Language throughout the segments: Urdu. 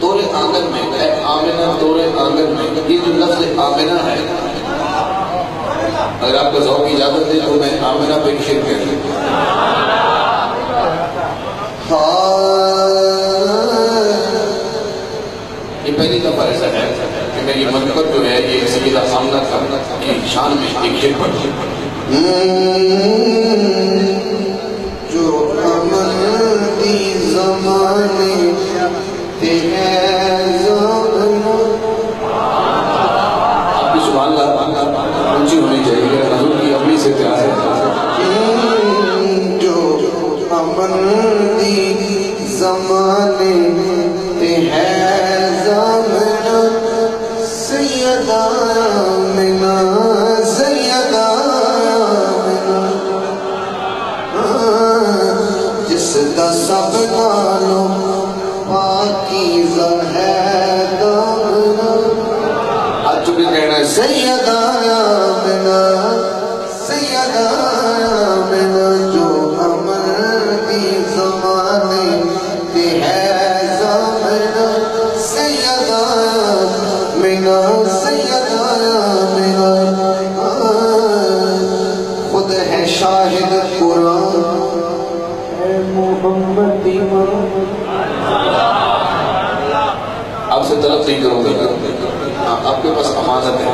دور آنگن میں اے آمنہ دور آنگن میں، یہ جو لفظ آمنہ ہے، اگر آپ کو ذوق کی اجازت دے تو میں آمنہ پہ شیر کہہ لوں۔ یہ پہلی دفعہ ایسا ہے کہ میری منقبت جو ہے یہ سیدہ آمنہ کی شان میں ایک شیر پڑھ جو امن دی زمانے تے ہے زمانہ، آپ کی سبحان اللہ اونچی ہونی چاہیے کہ حضور کی اپنی سے پیار ہے۔ جو امن دی زمانے تے ہے زمانہ، سیدہ آمنہ سیدہ آمنہ، جس دا سب نالوں پاکیزہ ہے دامنہ، آج چکے کہنا ہے سیدہ آمنہ سیدہ آمنہ، جو امن دی زمانے تے ہے زمانہ، سیدہ آمنہ سیدہ آمنہ، خود ہے شاہد قرآن اے محمد امام۔ آپ سے طلب نہیں کروں گا، آپ کے پاس امانت ہے۔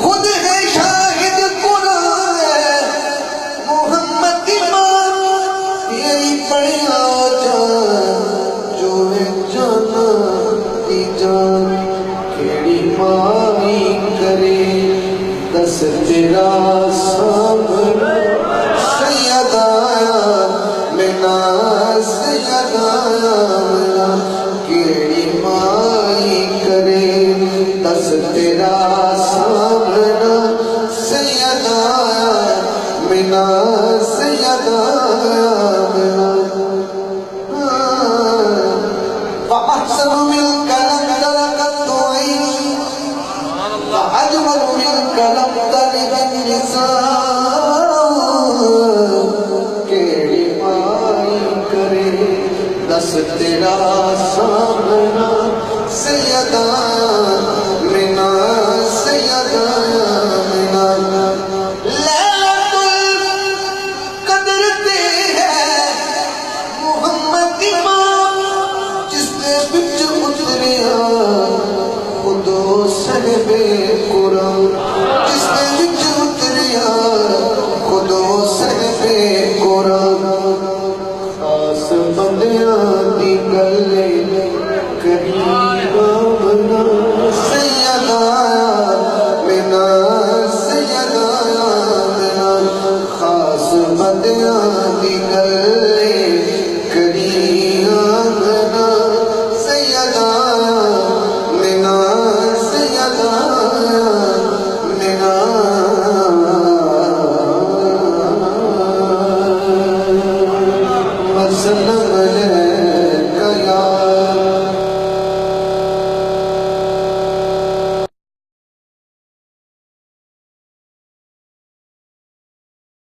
خود ہے شاہد قرآن ہے محمد امام، یہی پڑھیا جان جو ہے جانا دی جان، کیڑی مائی کرے دس تیرا سامنا، سیدہ آمنہ سیدہ آمنہ، کیڑی مائی کرے دس تیرا سامنا، سیدہ آمنہ سیدہ آمنہ، وَأَحْسَنُ مِنْكَ لَمْ تَرَكَتْ عَيْنِي وَأَجْمَلُ مِنْكَ لَمْ تَلِدِ النِّسَاءُ، کیڑی مائی کرے دس تیرا سامنا، سیدہ آمنہ سیدہ آمنہ، لیلۃ القدر تے ہے محمد امام، جس دے وچ اتریا خودو صاحب قرآن، جس دے وچ اتریا خودو صاحب قرآن، خاص بندیاں دی گلے قریب آمنہ، سیدہ آمنہ سیدہ آمنہ، خاص بندیاں دی گلے قریب آمنہ، سیدہ آمنہ سیدہ آمنہ، وسلم علیہ